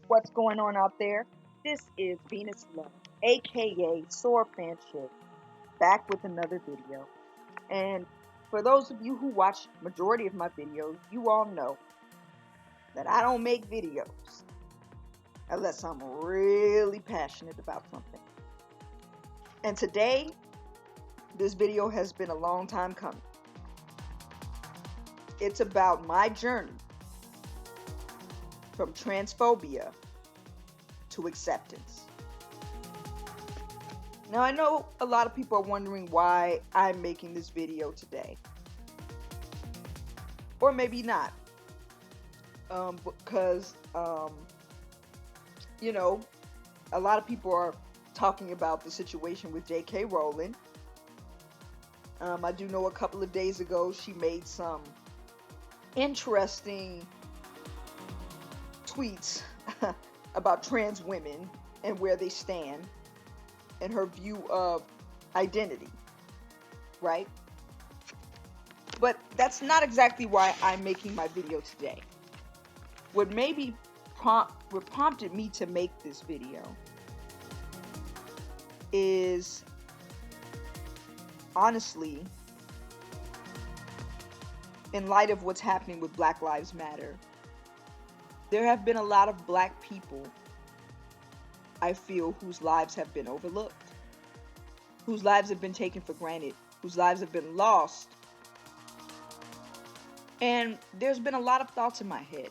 What's going on out there? This is Venus Love, aka Sword Fan Chick, back with another video. And for those of you who watch majority of my videos, you all know that I don't make videos unless I'm really passionate about something. And today, this video has been a long time coming. It's about my journey from transphobia to acceptance. Now, I know a lot of people are wondering why I'm making this video today. Or maybe not. Because, you know, a lot of people are talking about the situation with J.K. Rowling. I do know a couple of days ago she made some interesting tweets about trans women and where they stand and her view of identity, right? But that's not exactly why I'm making my video today. What prompted me to make this video is honestly in light of what's happening with Black Lives Matter. There have been a lot of black people, I feel, whose lives have been overlooked, whose lives have been taken for granted, whose lives have been lost. And there's been a lot of thoughts in my head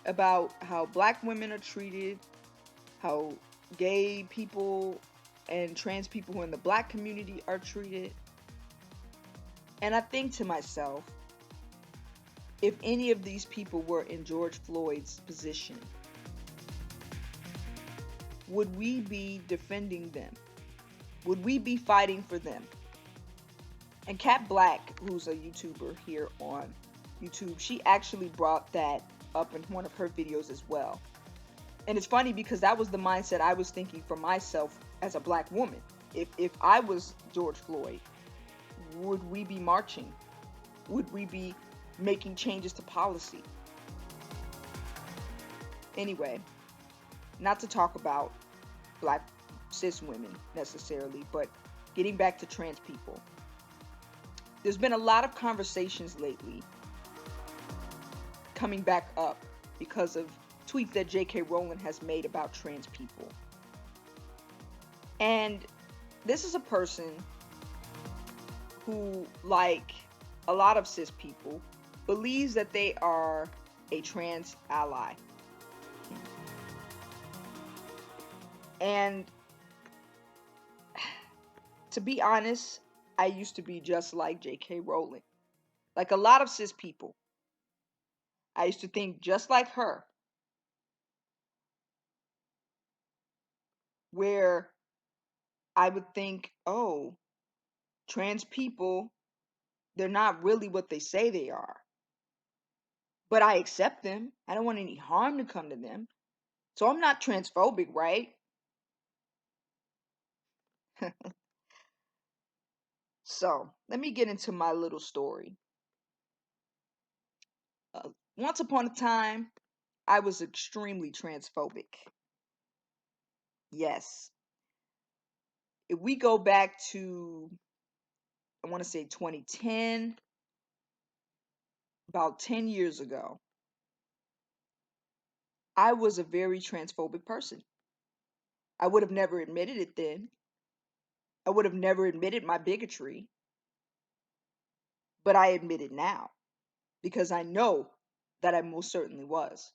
about how black women are treated, how gay people and trans people who are in the black community are treated. And I think to myself, if any of these people were in George Floyd's position, would we be defending them? Would we be fighting for them? And Kat Black, who's a YouTuber here on YouTube, she actually brought that up in one of her videos as well. And it's funny because that was the mindset I was thinking for myself as a black woman. If I was George Floyd, would we be marching? Would we be making changes to policy? Anyway, not to talk about black cis women necessarily, but getting back to trans people. There's been a lot of conversations lately coming back up because of tweets that J.K. Rowling has made about trans people. And this is a person who, like a lot of cis people, believes that they are a trans ally. And to be honest, I used to be just like J.K. Rowling. Like a lot of cis people, I used to think just like her, where I would think, oh, trans people, they're not really what they say they are. But I accept them. I don't want any harm to come to them. So I'm not transphobic, right? So let me get into my little story. Once upon a time, I was extremely transphobic. Yes. If we go back to, I want to say 2010, about 10 years ago, I was a very transphobic person. I would have never admitted it then. I would have never admitted my bigotry, but I admit it now because I know that I most certainly was.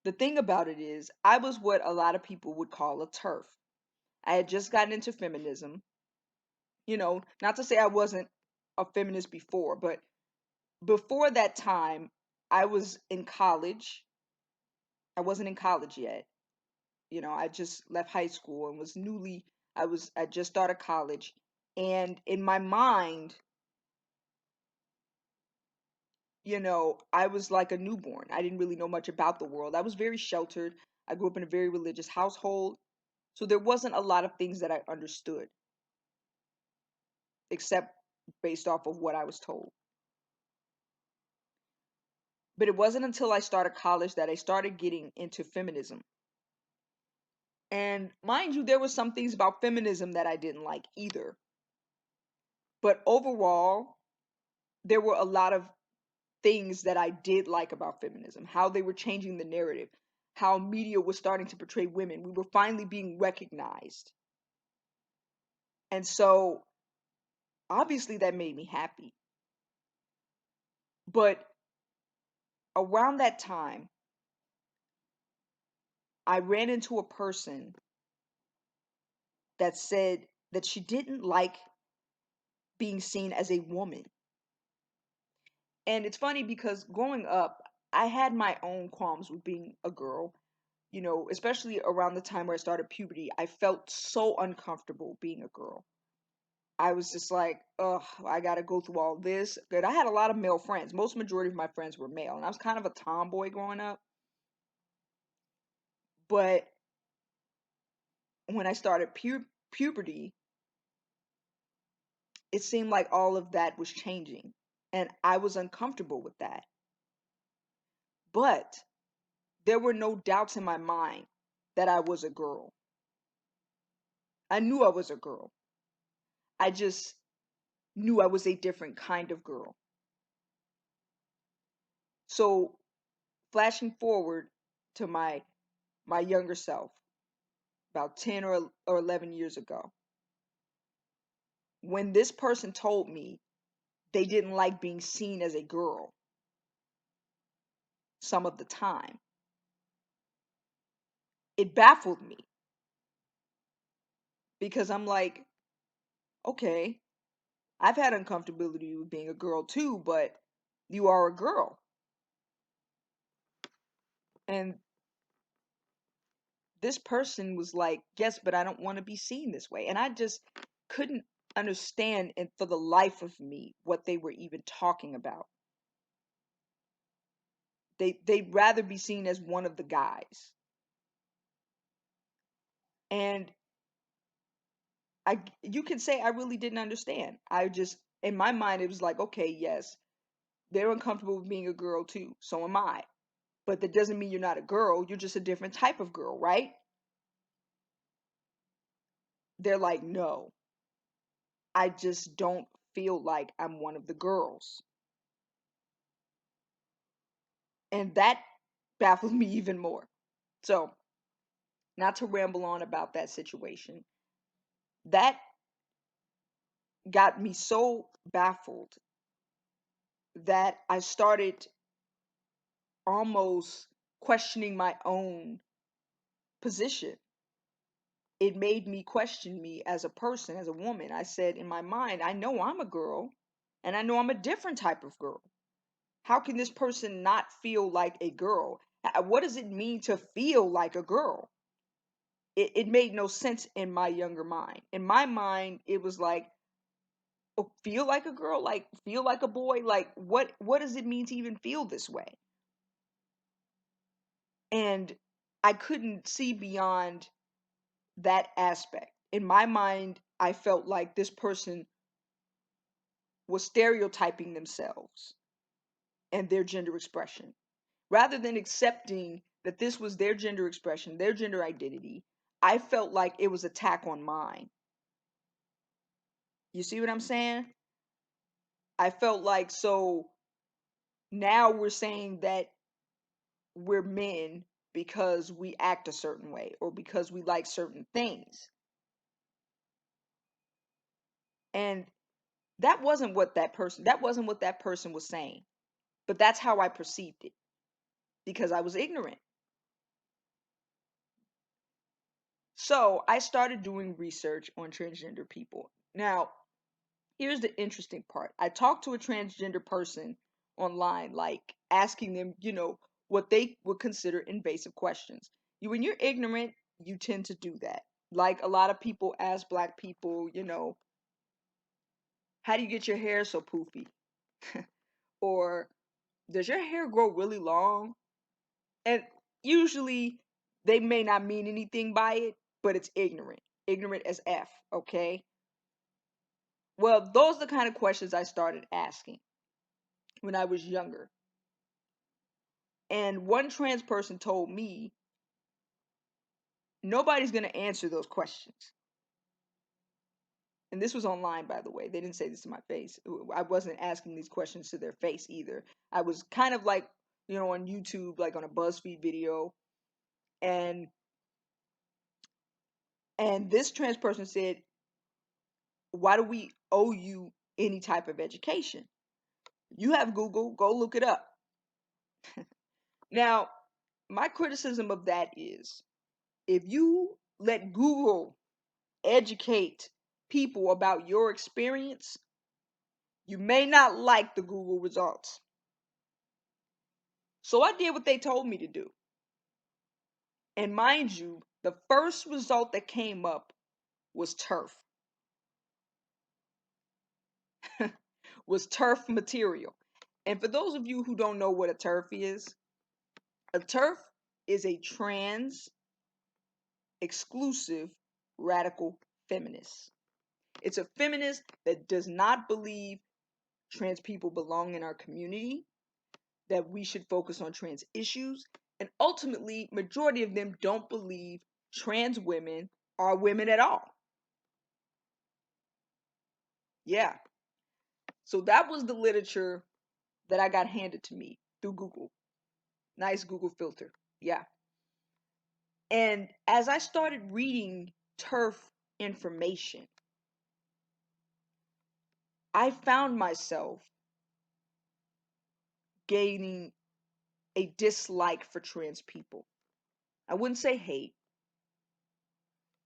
The thing about it is, I was what a lot of people would call a TERF. I had just gotten into feminism. Not to say I wasn't a feminist before, but before that time, I was in college. I wasn't in college yet. I just left high school and I just started college. And in my mind, I was like a newborn. I didn't really know much about the world. I was very sheltered. I grew up in a very religious household. So there wasn't a lot of things that I understood, except based off of what I was told. But it wasn't until I started college that I started getting into feminism. And mind you, there were some things about feminism that I didn't like either. But overall, there were a lot of things that I did like about feminism, how they were changing the narrative, how media was starting to portray women. We were finally being recognized. And so obviously that made me happy. But around that time, I ran into a person that said that she didn't like being seen as a woman. And it's funny because growing up, I had my own qualms with being a girl. You know, especially around the time where I started puberty, I felt so uncomfortable being a girl. I was just like, ugh, I gotta go through all this. Good. I had a lot of male friends. Most majority of my friends were male, and I was kind of a tomboy growing up. But when I started puberty, it seemed like all of that was changing, and I was uncomfortable with that. But there were no doubts in my mind that I was a girl. I knew I was a girl. I just knew I was a different kind of girl. So flashing forward to my younger self, about 10 or 11 years ago, when this person told me they didn't like being seen as a girl some of the time, it baffled me because I'm like, okay, I've had uncomfortability with being a girl too, but you are a girl. And this person was like, yes, but I don't want to be seen this way. And I just couldn't understand, and for the life of me, what they were even talking about. They'd rather be seen as one of the guys. And you can say I really didn't understand. I just, in my mind, it was like, okay, yes, they're uncomfortable with being a girl too. So am I. But that doesn't mean you're not a girl. You're just a different type of girl, right? They're like, no, I just don't feel like I'm one of the girls. And that baffled me even more. So, not to ramble on about that situation, that got me so baffled that I started almost questioning my own position. It made me question me as a person, as a woman. I said in my mind, I know I'm a girl and I know I'm a different type of girl. How can this person not feel like a girl? What does it mean to feel like a girl? It made no sense in my younger mind. In my mind, it was like, oh, feel like a girl, like feel like a boy, like what does it mean to even feel this way? And I couldn't see beyond that aspect. In my mind, I felt like this person was stereotyping themselves and their gender expression. Rather than accepting that this was their gender expression, their gender identity, I felt like it was an attack on mine. You see what I'm saying? I felt like, so now we're saying that we're men because we act a certain way or because we like certain things. And that wasn't what that person was saying. But that's how I perceived it because I was ignorant. So I started doing research on transgender people. Now, here's the interesting part. I talked to a transgender person online, like asking them, what they would consider invasive questions. When you're ignorant, you tend to do that. Like a lot of people ask black people, how do you get your hair so poofy? Or does your hair grow really long? And usually they may not mean anything by it, but it's ignorant. Ignorant as F, okay? Well, those are the kind of questions I started asking when I was younger. And one trans person told me, nobody's going to answer those questions. And this was online, by the way. They didn't say this to my face. I wasn't asking these questions to their face either. I was kind of like, on YouTube, like on a BuzzFeed video. And this trans person said, why do we owe you any type of education? You have Google, go look it up. Now, my criticism of that is, if you let Google educate people about your experience, you may not like the Google results. So I did what they told me to do. And mind you, the first result that came up was turf. Was turf material. And for those of you who don't know what a turf is a trans exclusive radical feminist. It's a feminist that does not believe trans people belong in our community, that we should focus on trans issues, and ultimately, majority of them don't believe trans women are women at all. Yeah. So that was the literature that I got handed to me through Google. Nice Google filter. Yeah. And as I started reading turf information, I found myself gaining a dislike for trans people. I wouldn't say hate,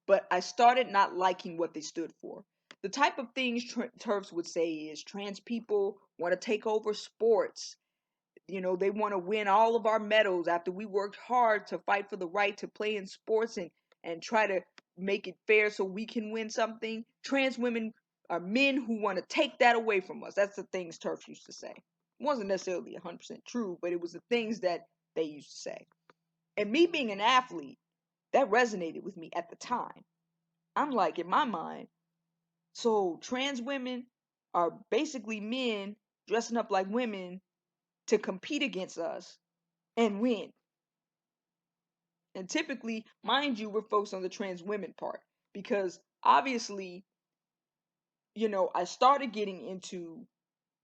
but I started not liking what they stood for. The type of things TERFs would say is trans people want to take over sports. They want to win all of our medals after we worked hard to fight for the right to play in sports and try to make it fair so we can win something. Trans women are men who want to take that away from us. That's the things TERFs used to say. It wasn't necessarily 100% true, but it was the things that they used to say. And me being an athlete, that resonated with me at the time. I'm like, in my mind, so trans women are basically men dressing up like women to compete against us and win. And typically, mind you, we're focused on the trans women part because obviously, I started getting into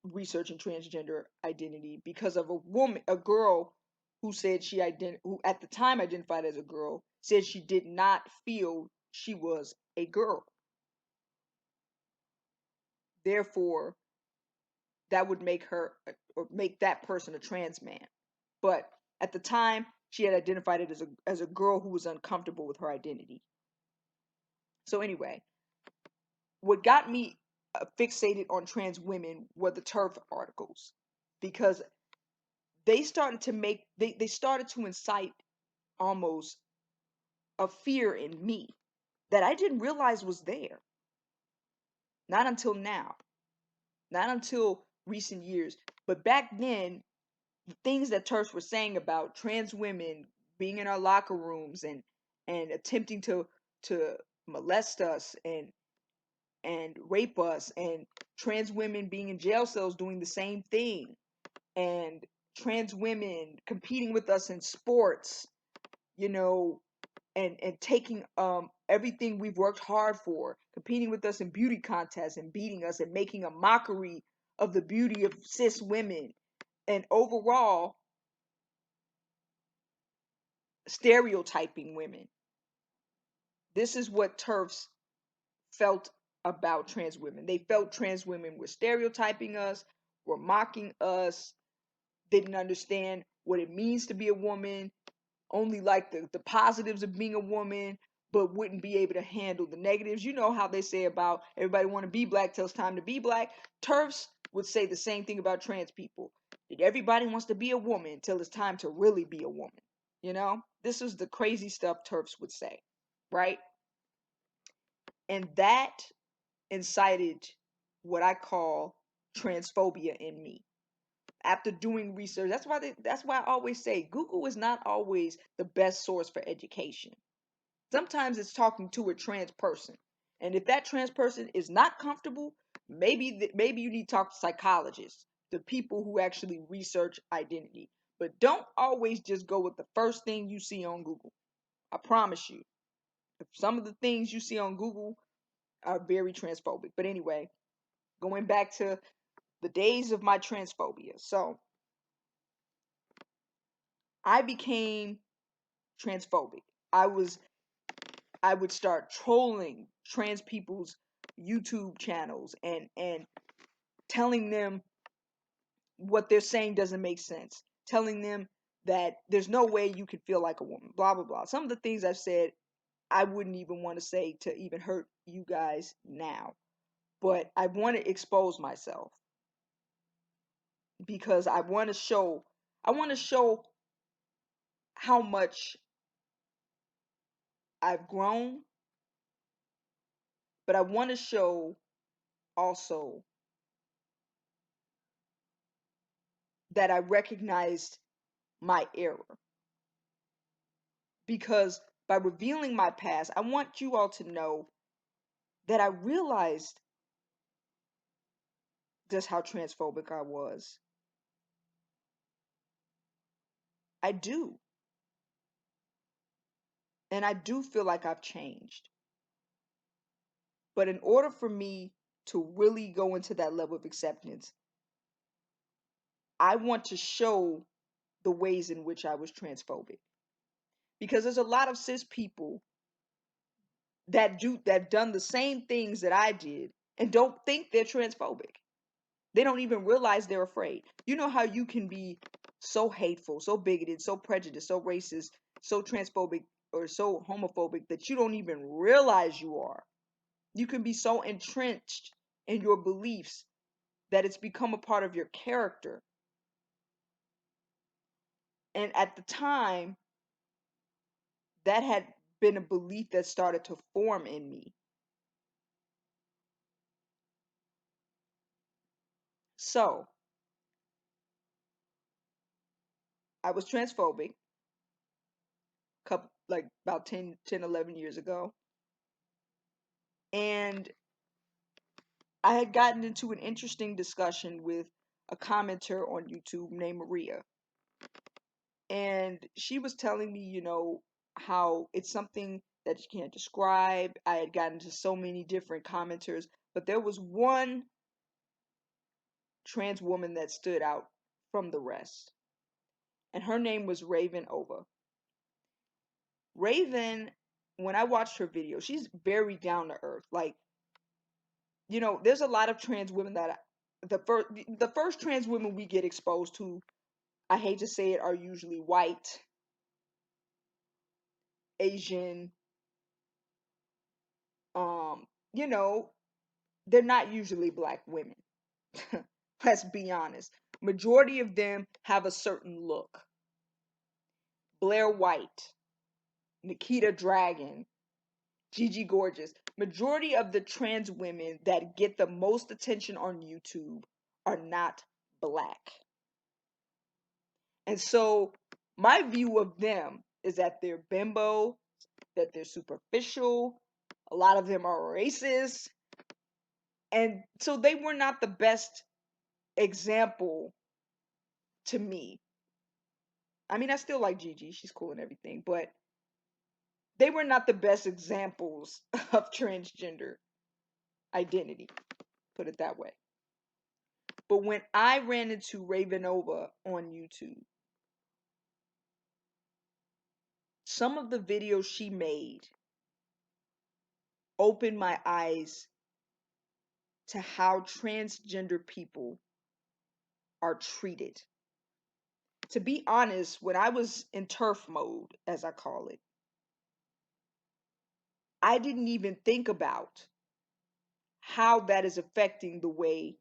researching transgender identity because of a girl who said who at the time identified as a girl, said she did not feel she was a girl. Therefore, that would make her or make that person a trans man. But at the time, she had identified it as a girl who was uncomfortable with her identity. So anyway, what got me fixated on trans women were the TERF articles, because they started to they started to incite almost a fear in me that I didn't realize was there. Not until now. Not until recent years. But back then, the things that TERFs were saying about trans women being in our locker rooms and attempting to molest us and rape us, and trans women being in jail cells doing the same thing, and trans women competing with us in sports, and taking everything we've worked hard for, competing with us in beauty contests and beating us and making a mockery of the beauty of cis women, and overall stereotyping women. This is what TERFs felt about trans women. They felt trans women were stereotyping us, were mocking us, didn't understand what it means to be a woman, only like the positives of being a woman, but wouldn't be able to handle the negatives. You know how they say about everybody want to be black till it's time to be black. TERFs would say the same thing about trans people. Everybody wants to be a woman till it's time to really be a woman. This is the crazy stuff TERFs would say, right? And that incited what I call transphobia in me. After doing research, that's why I always say Google is not always the best source for education. Sometimes it's talking to a trans person. And if that trans person is not comfortable, maybe you need to talk to psychologists, the people who actually research identity. But don't always just go with the first thing you see on Google. I promise you. Some of the things you see on Google are very transphobic. But anyway, going back to the days of my transphobia. So I became transphobic. I was I would start trolling trans people's YouTube channels and telling them what they're saying doesn't make sense. Telling them that there's no way you could feel like a woman. Blah blah blah. Some of the things I've said I wouldn't even want to say to even hurt you guys now. But I want to expose myself because I want to show how much I've grown, but I want to show also that I recognized my error. Because by revealing my past, I want you all to know that I realized just how transphobic I was. I do. And I do feel like I've changed. But in order for me to really go into that level of acceptance, I want to show the ways in which I was transphobic. Because there's a lot of cis people that done the same things that I did and don't think they're transphobic. They don't even realize they're afraid. You know how you can be so hateful, so bigoted, so prejudiced, so racist, so transphobic, or so homophobic that you don't even realize you are. You can be so entrenched in your beliefs that it's become a part of your character. And at the time, that had been a belief that started to form in me. So, I was transphobic couple like about 11 years ago. And I had gotten into an interesting discussion with a commenter on YouTube named Maria. And she was telling me, how it's something that you can't describe. I had gotten to so many different commenters, but there was one trans woman that stood out from the rest. And her name was Raven Ova. Raven, when I watched her video, she's very down to earth. Like, there's a lot of trans women that the first trans women we get exposed to, I hate to say it, are usually white, Asian, um, you know, they're not usually black women. Let's be honest. Majority of them have a certain look. Blair White, Nikita Dragon, Gigi Gorgeous. Majority of the trans women that get the most attention on YouTube are not black. And so my view of them is that they're bimbo, that they're superficial, a lot of them are racist, and so they were not the best example to me. I mean, I still like Gigi, she's cool and everything, but they were not the best examples of transgender identity, put it that way. But when I ran into Ravenova on YouTube, some of the videos she made opened my eyes to how transgender people are treated. To be honest, when I was in turf mode, as I call it, I didn't even think about how that is affecting the way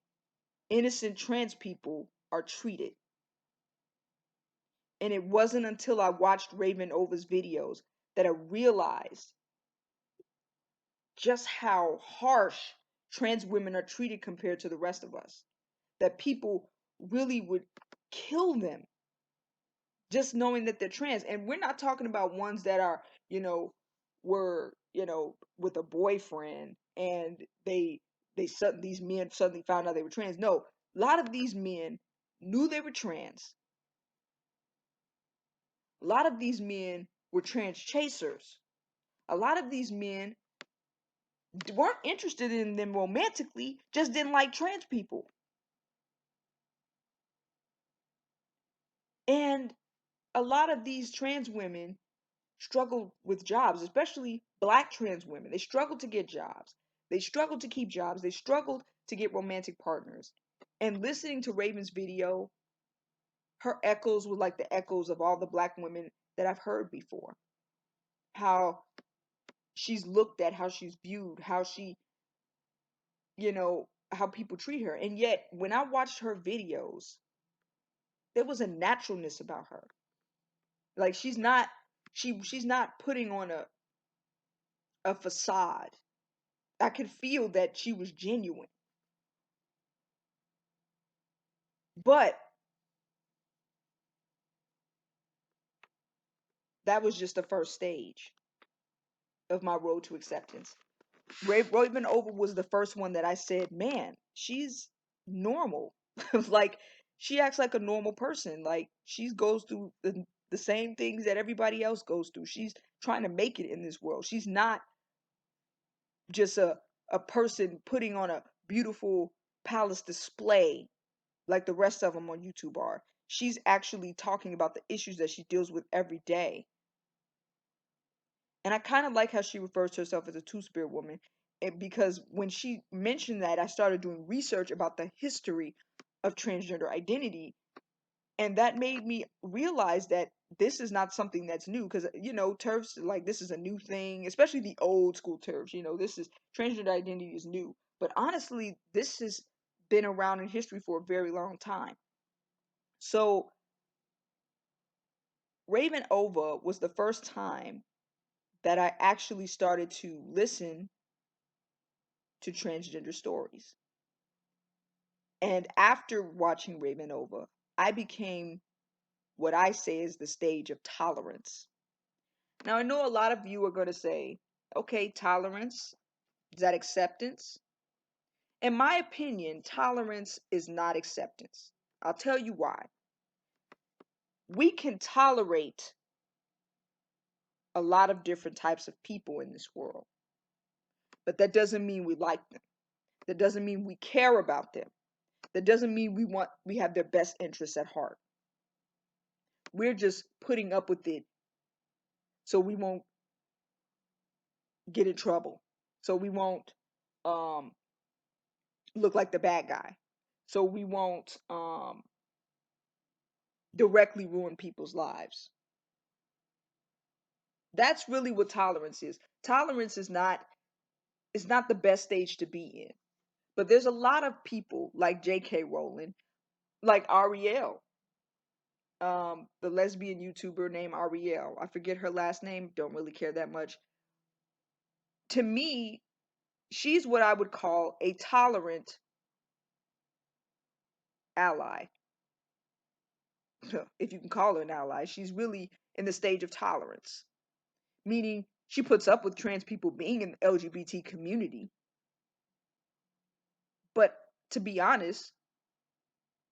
innocent trans people are treated. And it wasn't until I watched Raven Ova's videos that I realized just how harsh trans women are treated compared to the rest of us. That people really would kill them just knowing that they're trans. And we're not talking about ones that are, were, with a boyfriend and these men suddenly found out they were trans. No, a lot of these men knew they were trans, A lot of these men were trans chasers. A lot of these men weren't interested in them romantically, just didn't like trans people. And a lot of these trans women struggled with jobs, especially black trans women. They struggled to get jobs. They struggled to keep jobs. They struggled to get romantic partners. And listening to Raven's video, her echoes were like the echoes of all the black women that I've heard before. How she's looked at, how she's viewed, how she, how people treat her. And yet, when I watched her videos, there was a naturalness about her. Like she's not putting on a facade. I could feel that she was genuine. But that was just the first stage of my road to acceptance. Raven Over was the first one that I said, man, she's normal. Like, she acts like a normal person. Like, she goes through the same things that everybody else goes through. She's trying to make it in this world. She's not just a person putting on a beautiful palace display like the rest of them on YouTube are. She's actually talking about the issues that she deals with every day. And I kind of like how she refers to herself as a two-spirit woman, because when she mentioned that, I started doing research about the history of transgender identity, and that made me realize that this is not something that's new. Because TERFs, like, this is a new thing, especially the old school TERFs. This is transgender identity is new, but honestly, this has been around in history for a very long time. So Raven Ova was the first time that I actually started to listen to transgender stories. And after watching Raven Ova, I became what I say is the stage of tolerance. Now, I know a lot of you are going to say, okay, tolerance, is that acceptance? In my opinion, tolerance is not acceptance. I'll tell you why. We can tolerate a lot of different types of people in this world, but that doesn't mean we like them. That doesn't mean we care about them. That doesn't mean we have their best interests at heart. We're just putting up with it so we won't get in trouble. So we won't um look like the bad guy. So we won't directly ruin people's lives. That's really what tolerance is. Tolerance is not the best stage to be in. But there's a lot of people like J.K. Rowling, like Ariel, the lesbian YouTuber named Ariel. I forget her last name, don't really care that much. To me, she's what I would call a tolerant ally. If you can call her an ally, she's really in the stage of tolerance, meaning she puts up with trans people being in the LGBT community. But to be honest,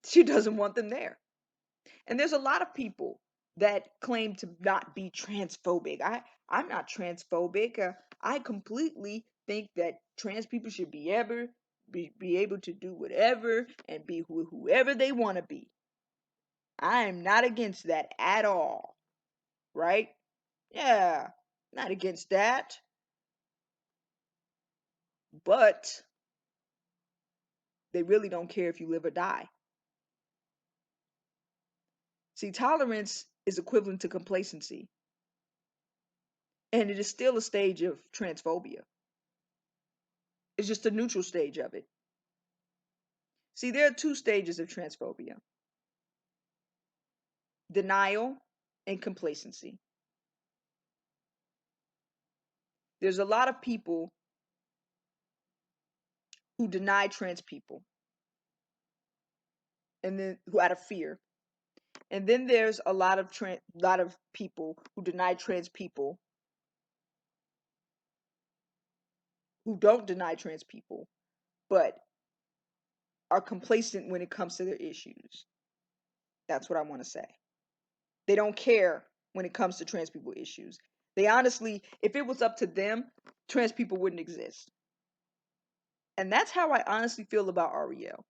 she doesn't want them there. And there's a lot of people that claim to not be transphobic. I'm not transphobic. I completely think that trans people should be able to do whatever and be whoever they want to be. I am not against that at all, right? Yeah, not against that. But they really don't care if you live or die. See, tolerance is equivalent to complacency, and it is still a stage of transphobia. It's just a neutral stage of it. See, there are two stages of transphobia: denial and complacency. There's a lot of people who deny trans people, and then who out of fear. And then there's a lot of people who deny trans people who don't deny trans people, but are complacent when it comes to their issues. That's what I want to say. They don't care when it comes to trans people issues. They honestly, if it was up to them, trans people wouldn't exist. And that's how I honestly feel about Ariel,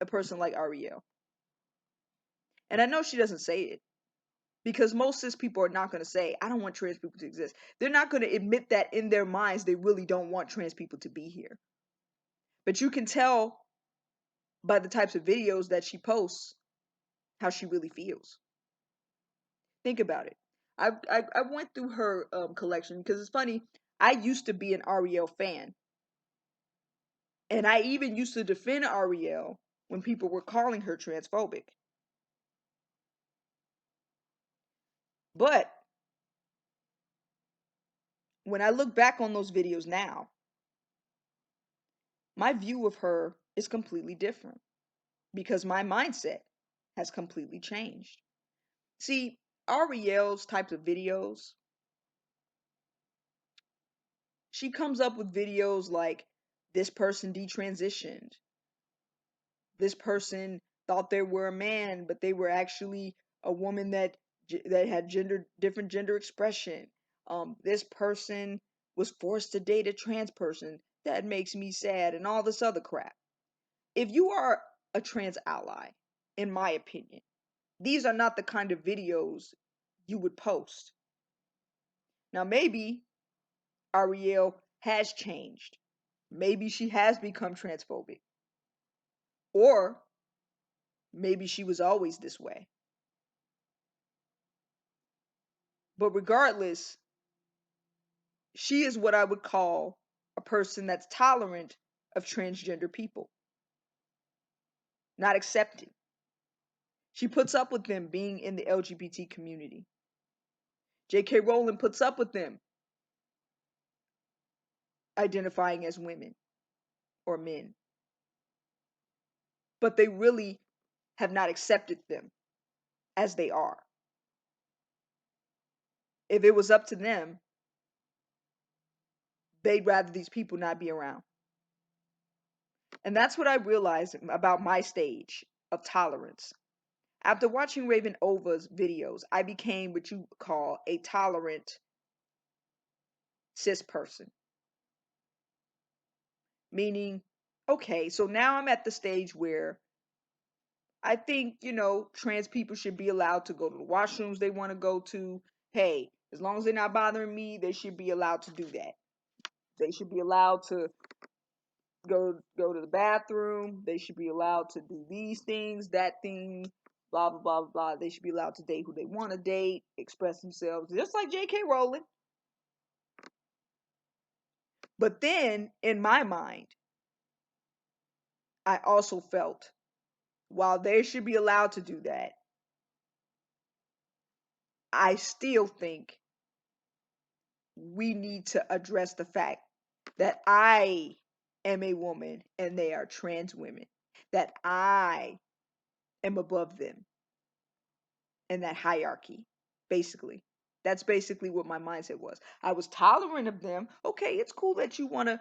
a person like Ariel. And I know she doesn't say it because most cis people are not going to say, I don't want trans people to exist. They're not going to admit that in their minds they really don't want trans people to be here. But you can tell by the types of videos that she posts how she really feels. Think about it. I went through her collection because it's funny. I used to be an Ariel fan, and I even used to defend Ariel when people were calling her transphobic. But when I look back on those videos now, my view of her is completely different because my mindset has completely changed. See, Ariel's types of videos, she comes up with videos like this person detransitioned. This person thought they were a man, but they were actually a woman that had different gender expression. This person was forced to date a trans person. That makes me sad, and all this other crap. If you are a trans ally, in my opinion, these are not the kind of videos you would post. Now, maybe Ariel has changed. Maybe she has become transphobic. Or maybe she was always this way. But regardless, she is what I would call a person that's tolerant of transgender people, not accepting. She puts up with them being in the LGBT community. J.K. Rowling puts up with them identifying as women or men. But they really have not accepted them as they are. If it was up to them, they'd rather these people not be around. And that's what I realized about my stage of tolerance. After watching Raven Ova's videos, I became what you call a tolerant cis person. Meaning, okay, so now I'm at the stage where I think, trans people should be allowed to go to the washrooms they want to go to. Hey, as long as they're not bothering me, they should be allowed to do that. They should be allowed to go to the bathroom. They should be allowed to do these things, that thing, blah blah blah blah. They should be allowed to date who they want to date, express themselves, just like J.K. Rowling. But then, in my mind, I also felt while they should be allowed to do that, I still think we need to address the fact that I am a woman and they are trans women, that I am above them in that hierarchy, basically. That's basically what my mindset was. I was tolerant of them. Okay, it's cool that you want to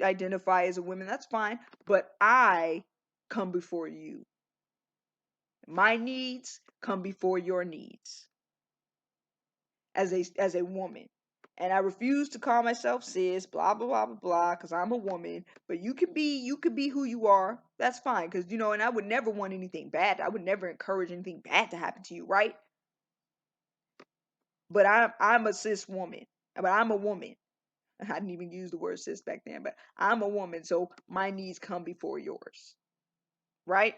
identify as a woman. That's fine. But I come before you. My needs come before your needs as a woman. And I refuse to call myself cis, blah blah blah blah blah, because I'm a woman. But you could be who you are. That's fine, because and I would never want anything bad. I would never encourage anything bad to happen to you, right? But I'm a cis woman. But I'm a woman. I didn't even use the word cis back then, but I'm a woman, so my needs come before yours, right?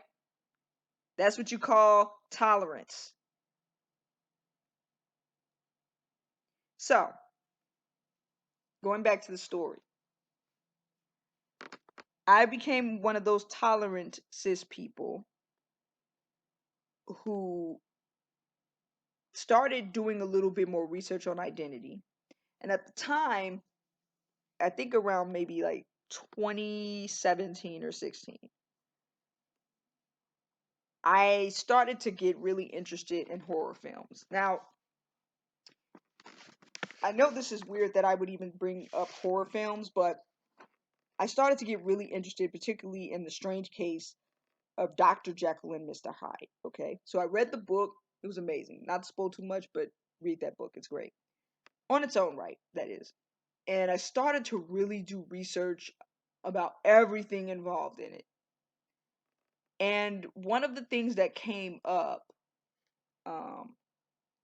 That's what you call tolerance. So, going back to the story, I became one of those tolerant cis people who started doing a little bit more research on identity. And at the time, I think around maybe like 2017 or 16, I started to get really interested in horror films. Now, I know this is weird that I would even bring up horror films, but I started to get really interested, particularly in the strange case of Dr. Jekyll and Mr. Hyde. Okay, so I read the book. It was amazing. Not to spoil too much, but read that book. It's great. On its own right, that is. And I started to really do research about everything involved in it. And one of the things that came up um,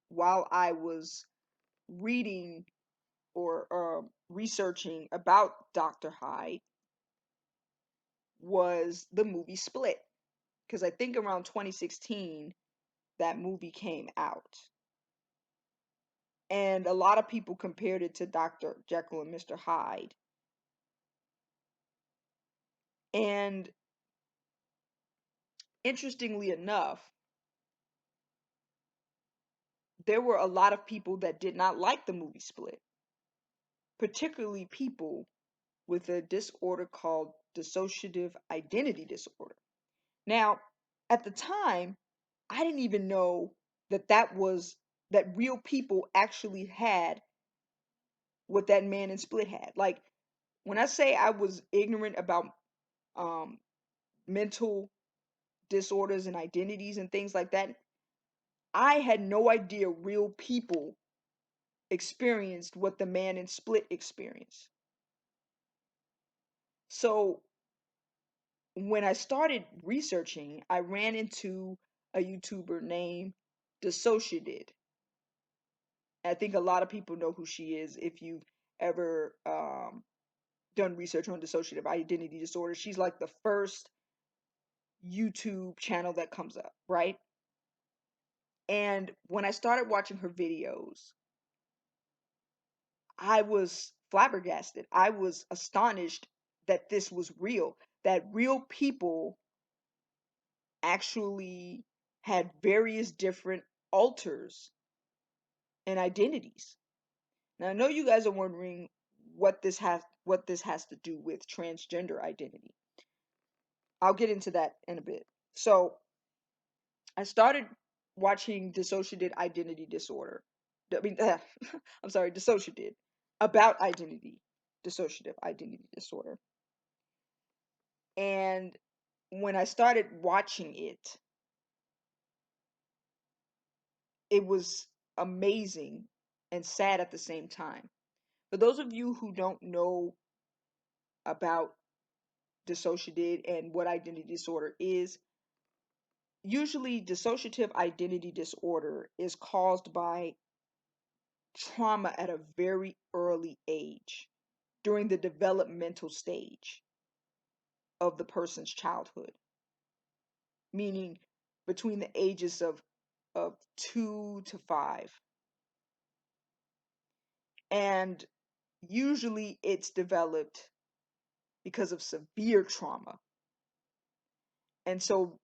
while I was reading or researching about Dr. Hyde was the movie Split. Because I think around 2016, that movie came out. And a lot of people compared it to Dr. Jekyll and Mr. Hyde. And interestingly enough, there were a lot of people that did not like the movie Split, particularly people with a disorder called dissociative identity disorder. Now, at the time, I didn't even know that real people actually had what that man in Split had. Like, when I say I was ignorant about um, mental disorders and identities and things like that, I had no idea real people experienced what the man in Split experienced. So when I started researching, I ran into a YouTuber named Dissociated. I think a lot of people know who she is if you've ever done research on dissociative identity disorder. She's like the first YouTube channel that comes up, right? And when I started watching her videos, I was flabbergasted. I was astonished that this was real, that real people actually had various different alters and identities. Now I know you guys are wondering what this has to do with transgender identity. I'll get into that in a bit. So I started watching dissociative identity disorder. I mean, I'm sorry, dissociative about identity, dissociative identity disorder. And when I started watching it, it was amazing and sad at the same time. For those of you who don't know about dissociative and what identity disorder is, usually dissociative identity disorder is caused by trauma at a very early age during the developmental stage of the person's childhood, meaning between the ages of 2 to 5. And usually it's developed because of severe trauma. And so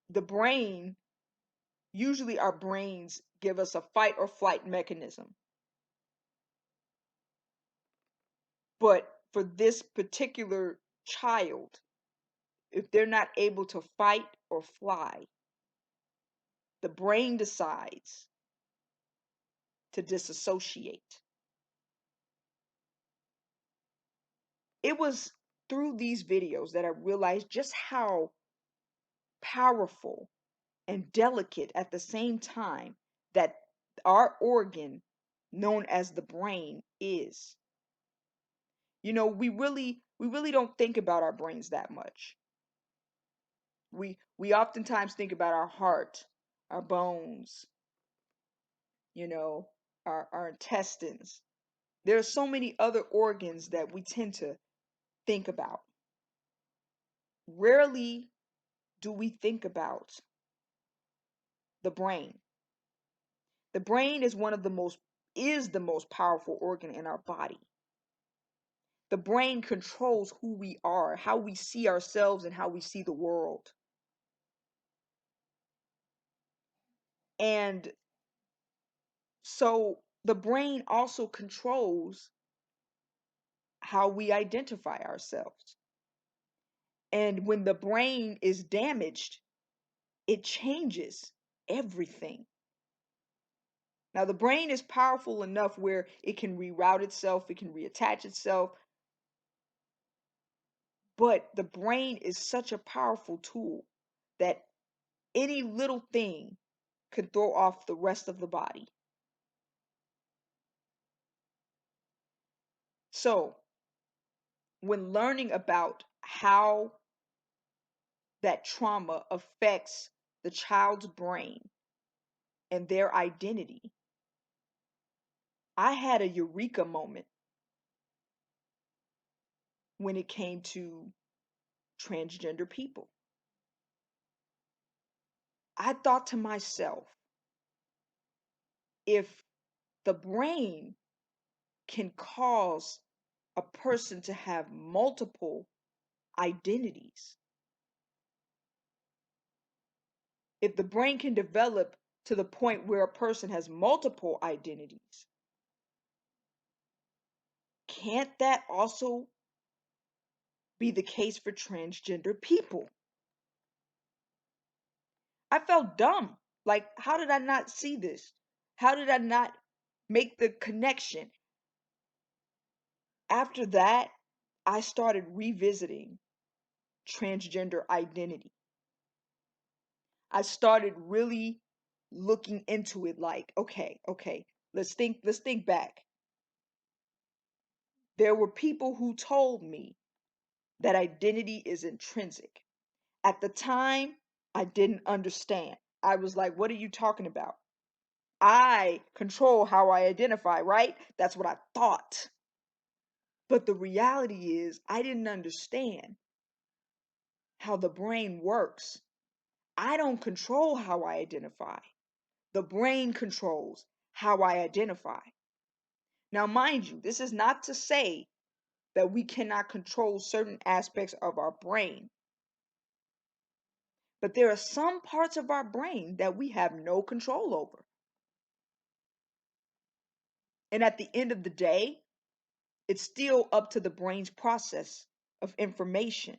the brain, usually our brains give us a fight or flight mechanism. But for this particular child, if they're not able to fight or fly, the brain decides to disassociate. It was through these videos that I realized just how powerful and delicate at the same time that our organ known as the brain is. You know, we really don't think about our brains that much. We oftentimes think about our heart, our bones, you know, our intestines. There are so many other organs that we tend to think about. Rarely do we think about the brain. The brain is the most powerful organ in our body. The brain controls who we are, how we see ourselves, and how we see the world. And so the brain also controls how we identify ourselves. And when the brain is damaged, it changes everything. Now, the brain is powerful enough where it can reroute itself, it can reattach itself, but the brain is such a powerful tool that any little thing could throw off the rest of the body. So, when learning about how that trauma affects the child's brain and their identity, I had a eureka moment when it came to transgender people. I thought to myself, if the brain can cause a person to have multiple identities, if the brain can develop to the point where a person has multiple identities, can't that also be the case for transgender people? I felt dumb. Like, how did I not see this? How did I not make the connection? After that, I started revisiting transgender identity. I started really looking into it like, okay, let's think back. There were people who told me that identity is intrinsic. At the time, I didn't understand. I was like, what are you talking about? I control how I identify, right? That's what I thought. But the reality is, I didn't understand how the brain works. I don't control how I identify. The brain controls how I identify. Now, mind you, this is not to say that we cannot control certain aspects of our brain, but there are some parts of our brain that we have no control over. And at the end of the day, it's still up to the brain's process of information.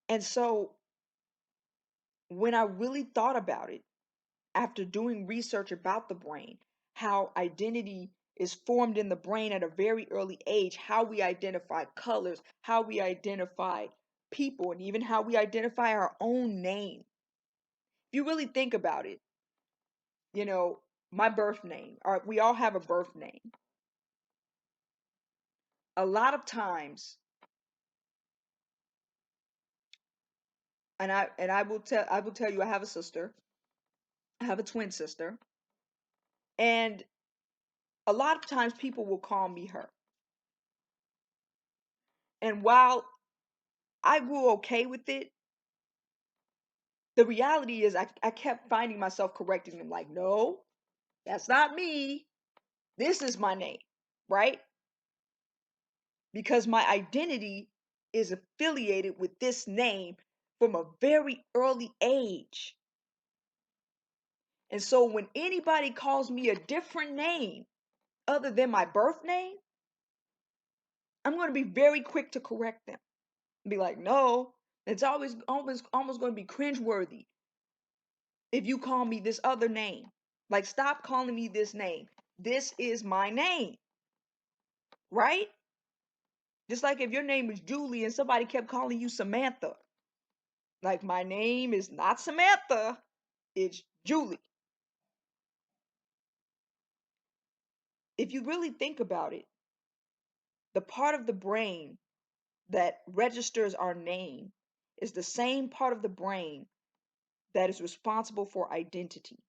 And so, when I really thought about it, after doing research about the brain, how identity is formed in the brain at a very early age, how we identify colors, how we identify people, and even how we identify our own name. If you really think about it, you know, my birth name, or we all have a birth name. A lot of times, and I will tell you, I have a sister. I have a twin sister, and a lot of times people will call me her. And while I grew okay with it, the reality is I kept finding myself correcting them like, no, that's not me. This is my name, right? Because my identity is affiliated with this name from a very early age. And so when anybody calls me a different name other than my birth name, I'm going to be very quick to correct them. Be like, no, it's almost going to be cringeworthy if you call me this other name. Like, stop calling me this name. This is my name, right? Just like if your name is Julie and somebody kept calling you Samantha. Like, my name is not Samantha, it's Julie. If you really think about it, the part of the brain that registers our name is the same part of the brain that is responsible for identity.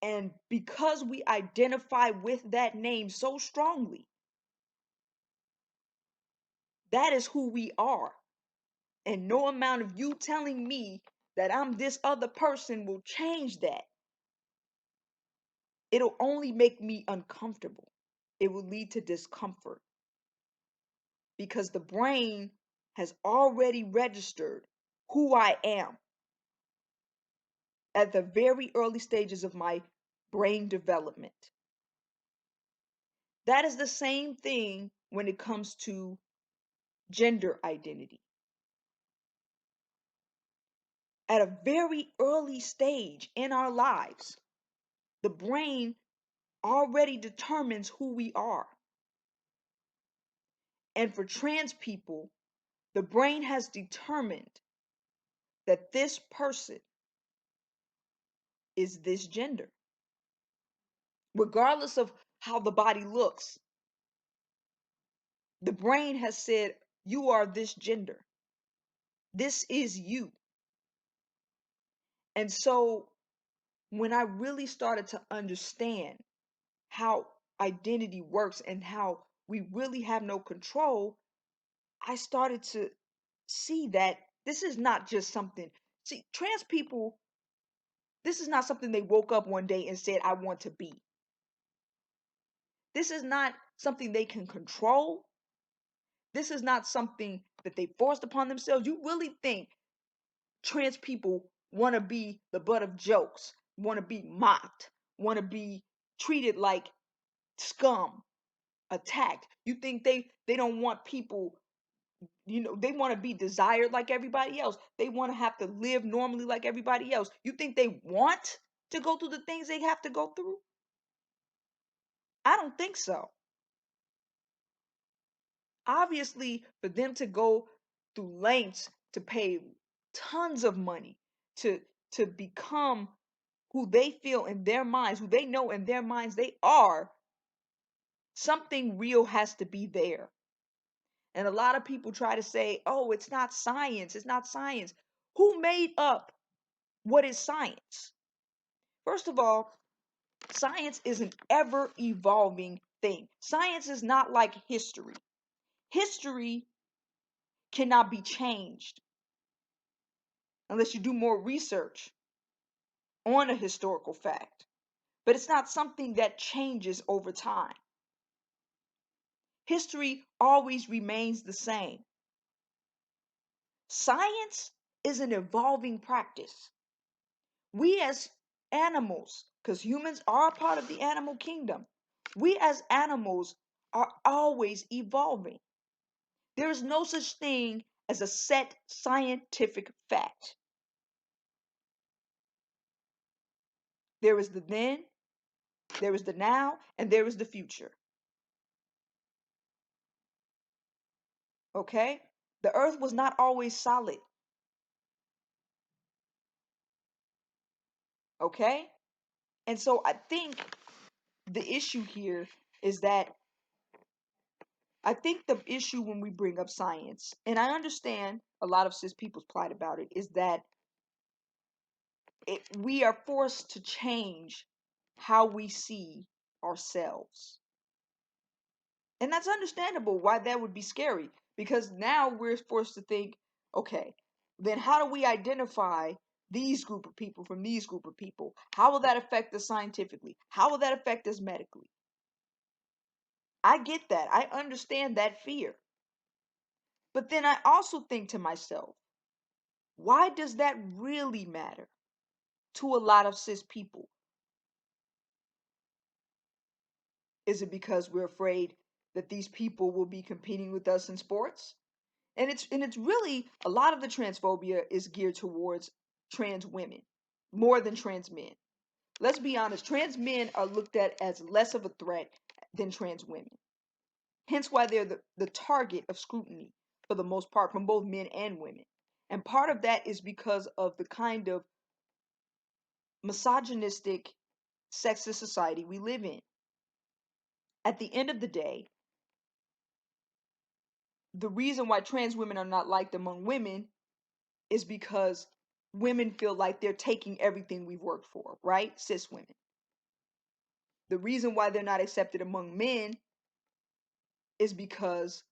And because we identify with that name so strongly, that is who we are. And no amount of you telling me that I'm this other person will change that. It'll only make me uncomfortable. It will lead to discomfort because the brain has already registered who I am at the very early stages of my brain development. That is the same thing when it comes to gender identity. At a very early stage in our lives, the brain already determines who we are. And for trans people, the brain has determined that this person is this gender. regardless of how the body looks. The brain has said, you are this gender. This is you. And so when I really started to understand how identity works and how we really have no control, I started to see that this is not just something. See, trans people, this is not something they woke up one day and said, I want to be. This is not something they can control. This is not something that they forced upon themselves. You really think trans people want to be the butt of jokes, want to be mocked, want to be treated like scum, attacked? You think they don't want people, they want to be desired like everybody else. They want to have to live normally like everybody else. You think they want to go through the things they have to go through? I don't think so. Obviously, for them to go through lengths to pay tons of money to become who they feel in their minds, who they know in their minds they are, something real has to be there. And a lot of people try to say, oh, it's not science. It's not science. Who made up what is science? First of all, science is an ever evolving thing. Science is not like history. History cannot be changed unless you do more research on a historical fact. But it's not something that changes over time. History always remains the same. Science is an evolving practice. We as animals, because humans are a part of the animal kingdom, we as animals are always evolving. There is no such thing as a set scientific fact. There is the then, there is the now, and there is the future. Okay? The earth was not always solid. Okay? And so I think the issue here is that I think the issue when we bring up science, and I understand a lot of cis people's plight about it, is that we are forced to change how we see ourselves. And that's understandable why that would be scary, because now we're forced to think, okay, then how do we identify these group of people from these group of people? How will that affect us scientifically? How will that affect us medically? I get that. I understand that fear. But then I also think to myself, why does that really matter to a lot of cis people? Is it because we're afraid that these people will be competing with us in sports? And it's really a lot of the transphobia is geared towards trans women more than trans men. Let's be honest, trans men are looked at as less of a threat than trans women. Hence why they're the target of scrutiny for the most part from both men and women. And part of that is because of the kind of misogynistic, sexist society we live in. At the end of the day, the reason why trans women are not liked among women is because women feel like they're taking everything we've worked for, right? Cis women. The reason why they're not accepted among men is because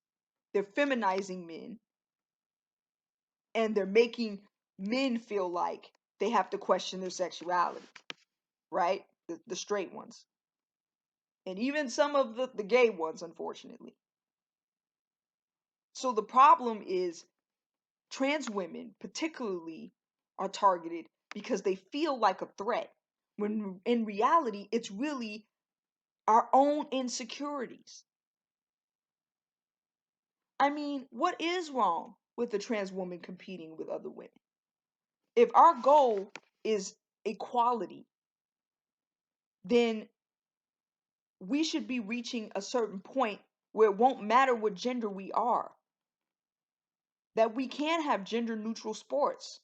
they're feminizing men and they're making men feel like they have to question their sexuality, right? The straight ones. And even some of the gay ones, unfortunately. So the problem is trans women, particularly, are targeted because they feel like a threat, when in reality, it's really our own insecurities. I mean, what is wrong with a trans woman competing with other women? If our goal is equality, then we should be reaching a certain point where it won't matter what gender we are, that we can have gender neutral sports.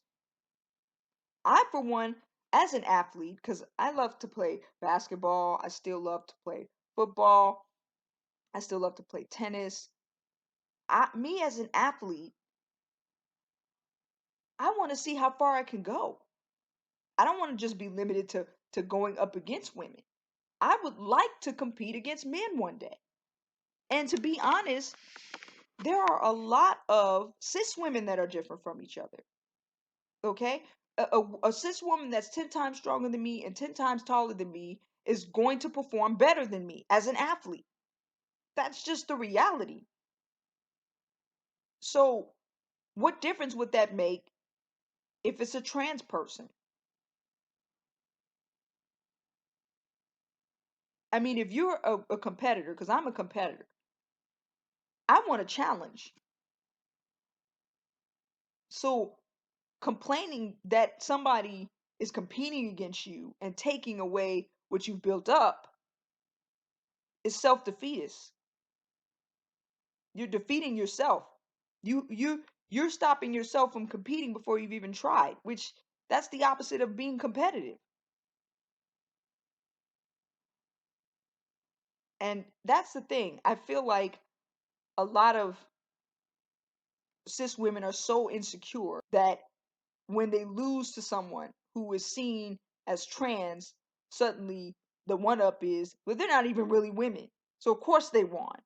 I, for one, as an athlete, because I love to play basketball, I still love to play football, I still love to play tennis. Me as an athlete, I want to see how far I can go. I don't want to just be limited to going up against women. I would like to compete against men one day. And to be honest, there are a lot of cis women that are different from each other. Okay? A cis woman that's 10 times stronger than me and 10 times taller than me is going to perform better than me as an athlete. That's just the reality. So, what difference would that make if it's a trans person? I mean, if you're a competitor, because I'm a competitor, I want a challenge. So, complaining that somebody is competing against you and taking away what you've built up is self-defeatist. You're defeating yourself. You're stopping yourself from competing before you've even tried, which that's the opposite of being competitive. And that's the thing. I feel like a lot of cis women are so insecure that when they lose to someone who is seen as trans, suddenly the one up is, well, they're not even really women. So of course they won.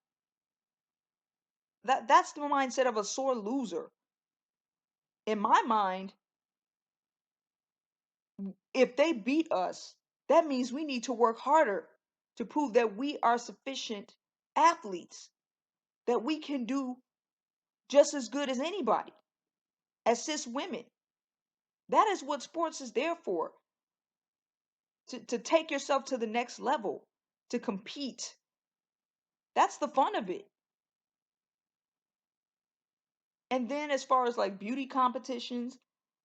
That's the mindset of a sore loser. In my mind, if they beat us, that means we need to work harder to prove that we are sufficient athletes, that we can do just as good as anybody, as cis women. That is what sports is there for. To take yourself to the next level, to compete. That's the fun of it. And then as far as like beauty competitions,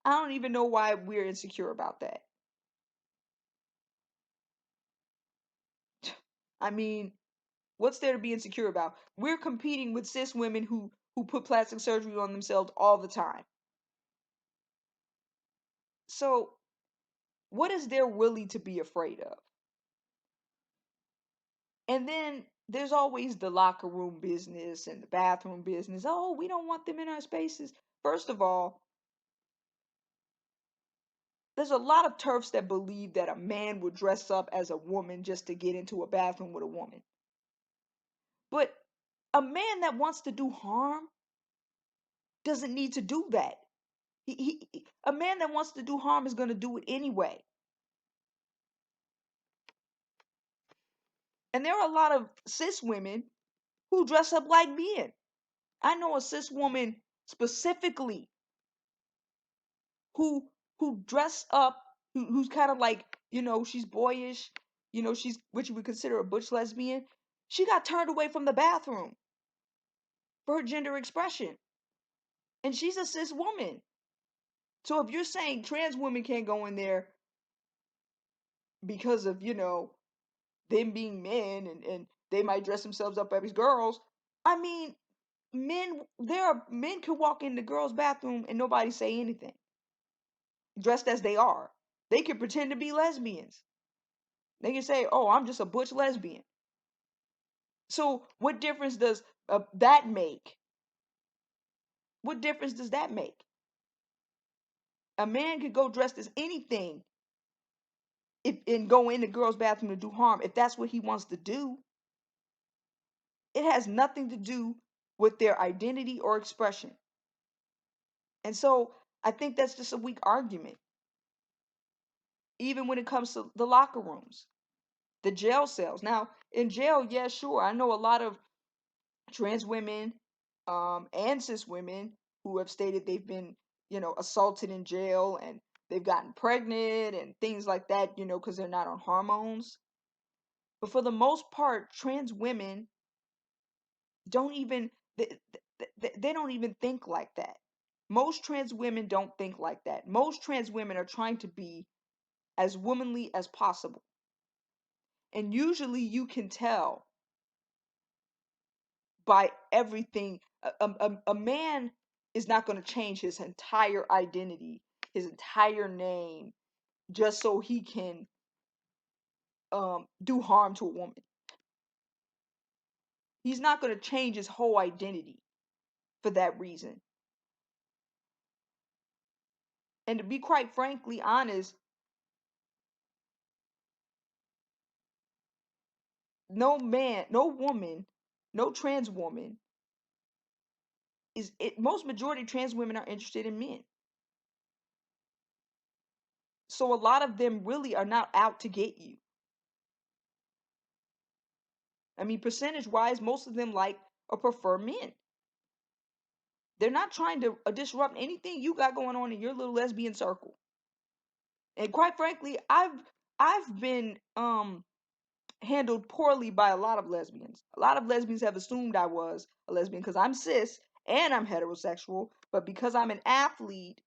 I don't even know why we're insecure about that. I mean, what's there to be insecure about? We're competing with cis women who put plastic surgery on themselves all the time. So, what is there really to be afraid of? And then there's always the locker room business and the bathroom business. Oh, we don't want them in our spaces. First of all, there's a lot of turfs that believe that a man would dress up as a woman just to get into a bathroom with a woman. But a man that wants to do harm doesn't need to do that. A man that wants to do harm is going to do it anyway. And there are a lot of cis women who dress up like men. I know a cis woman specifically who dress up, who's kind of like, she's boyish, she's what you would consider a butch lesbian. She got turned away from the bathroom for her gender expression. And she's a cis woman. So if you're saying trans women can't go in there because of, them being men and they might dress themselves up as girls, I mean, men could walk in the girls' bathroom and nobody say anything, dressed as they are. They could pretend to be lesbians. They can say, "Oh, I'm just a butch lesbian." So, what difference does that make? What difference does that make? A man could go dressed as anything and go in the girls' bathroom to do harm if that's what he wants to do. It has nothing to do with their identity or expression. And so, I think that's just a weak argument. Even when it comes to the locker rooms, the jail cells. Now, in jail, yeah, sure, I know a lot of trans women and cis women who have stated they've been, assaulted in jail and they've gotten pregnant and things like that, because they're not on hormones. But for the most part, trans women don't even they don't even think like that. Most trans women don't think like that. Most trans women are trying to be as womanly as possible. And usually you can tell by everything. A man is not going to change his entire identity, his entire name, just so he can do harm to a woman. He's not going to change his whole identity for that reason. And to be quite frankly honest, no man, no woman, no trans woman is it. Most majority of trans women are interested in men. So a lot of them really are not out to get you. I mean, percentage wise, most of them like or prefer men. They're not trying to disrupt anything you got going on in your little lesbian circle. And quite frankly, I've been handled poorly by a lot of lesbians. A lot of lesbians have assumed I was a lesbian because I'm cis and I'm heterosexual, but because I'm an athlete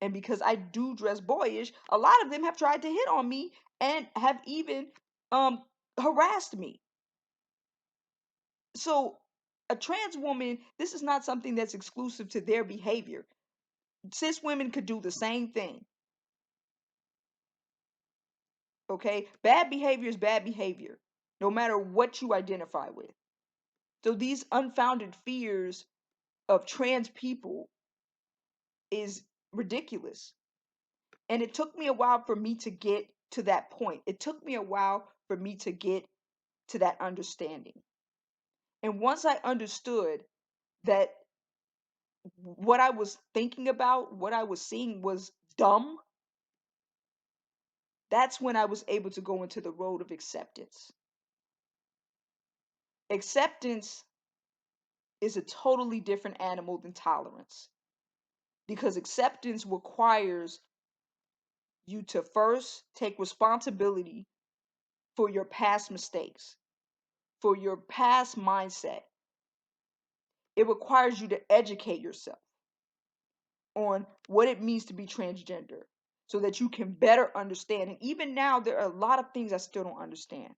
and because I do dress boyish, a lot of them have tried to hit on me and have even um harassed me. So a trans woman, this is not something that's exclusive to their behavior. Cis women could do the same thing. Okay? Bad behavior is bad behavior, no matter what you identify with. So these unfounded fears of trans people is ridiculous. And it took me a while for me to get to that point. It took me a while for me to get to that understanding. And once I understood that what I was thinking about, what I was seeing was dumb, that's when I was able to go into the road of acceptance. Acceptance is a totally different animal than tolerance because acceptance requires you to first take responsibility for your past mistakes, for your past mindset. It requires you to educate yourself on what it means to be transgender so that you can better understand. And even now, there are a lot of things I still don't understand,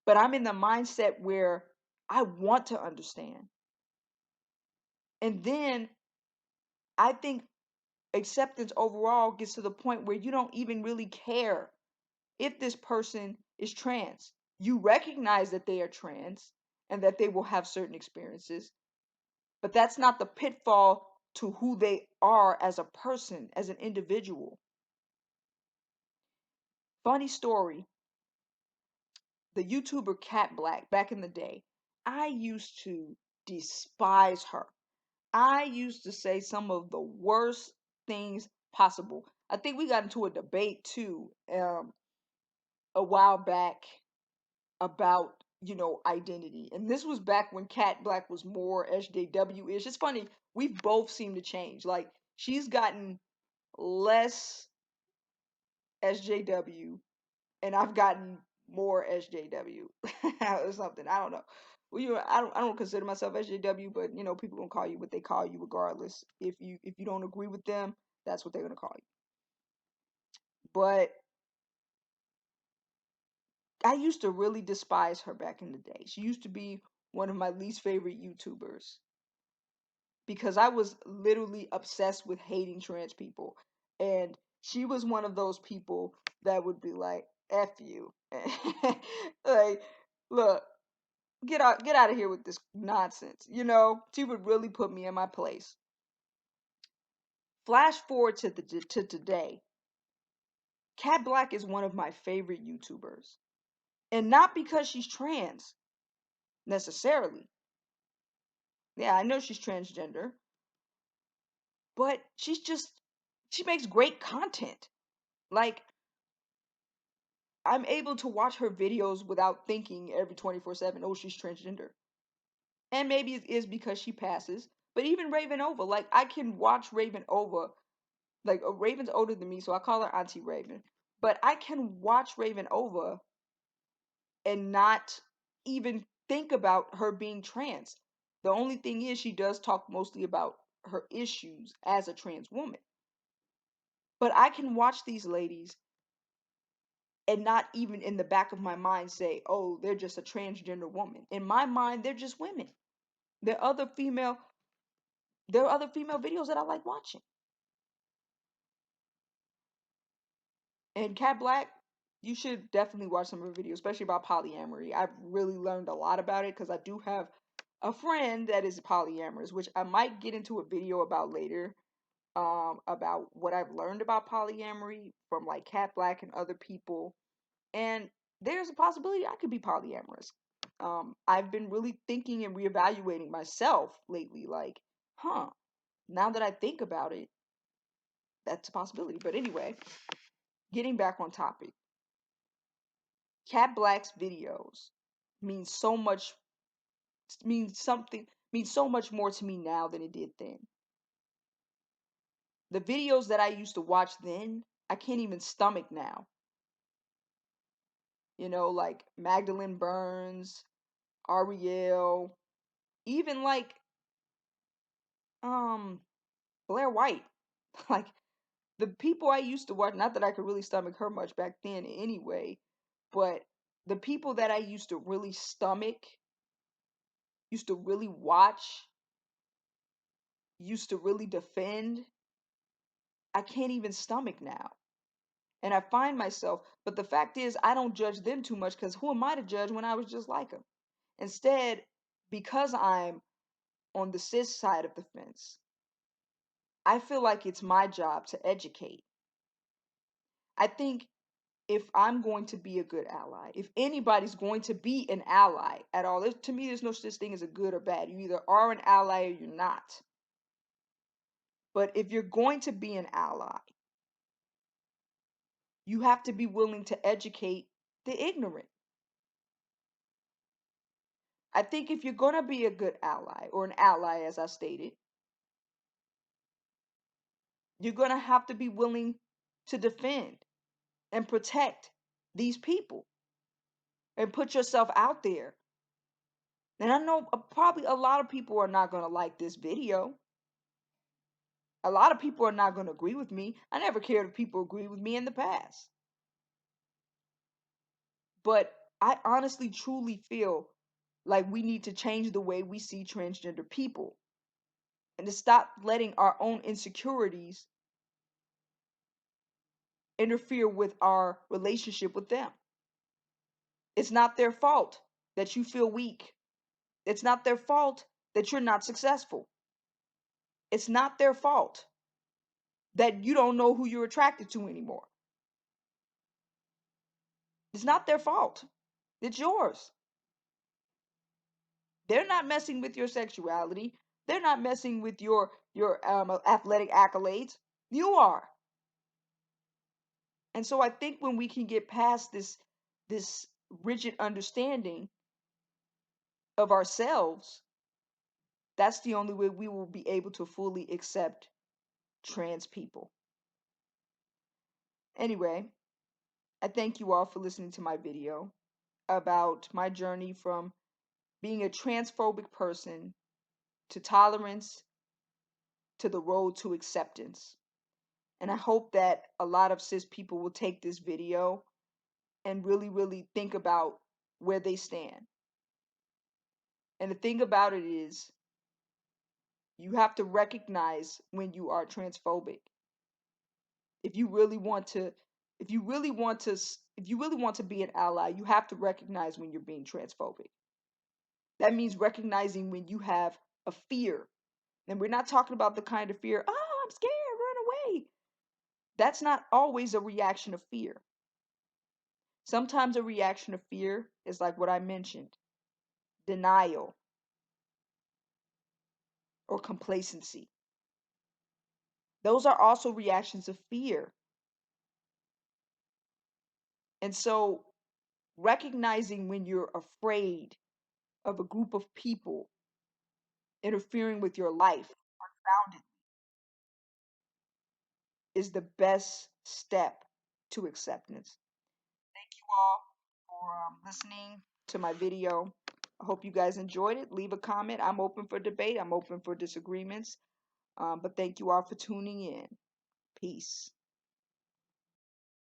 but I'm in the mindset where I want to understand. And then I think acceptance overall gets to the point where you don't even really care if this person is trans. You recognize that they are trans and that they will have certain experiences, but that's not the pitfall to who they are as a person, as an individual. Funny story, the YouTuber Cat Black back in the day, I used to despise her. I used to say some of the worst things possible. I think we got into a debate too a while back about identity, and this was back when Cat Black was more SJW-ish. It's funny, we both seem to change. Like she's gotten less SJW and I've gotten more SJW or something. I don't know. Well, I don't consider myself SJW, but people gonna call you what they call you regardless. If you don't agree with them, that's what they're gonna call you. But I used to really despise her back in the day. She used to be one of my least favorite YouTubers because I was literally obsessed with hating trans people. And she was one of those people that would be like, F you. Like, look, get out of here with this nonsense. She would really put me in my place. Flash forward to today. Cat Black is one of my favorite YouTubers. And not because she's trans necessarily. Yeah, I know she's transgender, but she makes great content. Like I'm able to watch her videos without thinking every 24/7, oh, she's transgender. And maybe it is because she passes. But even Raven Over, like I can watch Raven Over. Like Raven's older than me, so I call her Auntie Raven. But I can watch Raven Over and not even think about her being trans. The only thing is she does talk mostly about her issues as a trans woman. But I can watch these ladies and not even in the back of my mind say, oh, they're just a transgender woman. In my mind, they're just women. There are other female there are other female videos that I like watching. And Cat Black, you should definitely watch some of her videos, especially about polyamory. I've really learned a lot about it because I do have a friend that is polyamorous, which I might get into a video about later, about what I've learned about polyamory from like Cat Black and other people. And there's a possibility I could be polyamorous. I've been really thinking and reevaluating myself lately, like, now that I think about it, that's a possibility. But anyway, getting back on topic. Cat Black's videos mean so much means so much more to me now than it did then. The videos that I used to watch then, I can't even stomach now. You know, like Magdalene Burns, Ariel, even like um Blair White. Like the people I used to watch, not that I could really stomach her much back then anyway, but the people that I used to really stomach, used to really watch, used to really defend, I can't even stomach now. And I find myself, but the fact is, I don't judge them too much because who am I to judge when I was just like them? Instead, because I'm on the cis side of the fence, I feel like it's my job to educate. I think if I'm going to be a good ally, if anybody's going to be an ally at all, to me, there's no such thing as a good or bad. You either are an ally or you're not. But if you're going to be an ally, you have to be willing to educate the ignorant. I think if you're going to be a good ally, or an ally, as I stated, you're going to have to be willing to defend and protect these people and put yourself out there. And I know probably a lot of people are not going to like this video. A lot of people are not going to agree with me. I never cared if people agree with me in the past. But I honestly, truly feel like we need to change the way we see transgender people and to stop letting our own insecurities interfere with our relationship with them. It's not their fault that you feel weak. It's not their fault that you're not successful. It's not their fault that you don't know who you're attracted to anymore. It's not their fault. It's yours. They're not messing with your sexuality. They're not messing with your athletic accolades. You are. And so I think when we can get past this rigid understanding of ourselves, that's the only way we will be able to fully accept trans people. Anyway, I thank you all for listening to my video about my journey from being a transphobic person to tolerance to the road to acceptance. And I hope that a lot of cis people will take this video and really, really think about where they stand. And the thing about it is, you have to recognize when you are transphobic. If you really want to, if you really want to, if you really want to be an ally, you have to recognize when you're being transphobic. That means recognizing when you have a fear. And we're not talking about the kind of fear, oh, I'm scared, run away. That's not always a reaction of fear. Sometimes a reaction of fear is like what I mentioned, denial or complacency. Those are also reactions of fear. And so recognizing when you're afraid of a group of people interfering with your life unfoundedly is the best step to acceptance. Thank you all for listening to my video. I hope you guys enjoyed it. Leave a comment. I'm open for debate. I'm open for disagreements. But thank you all for tuning in. Peace.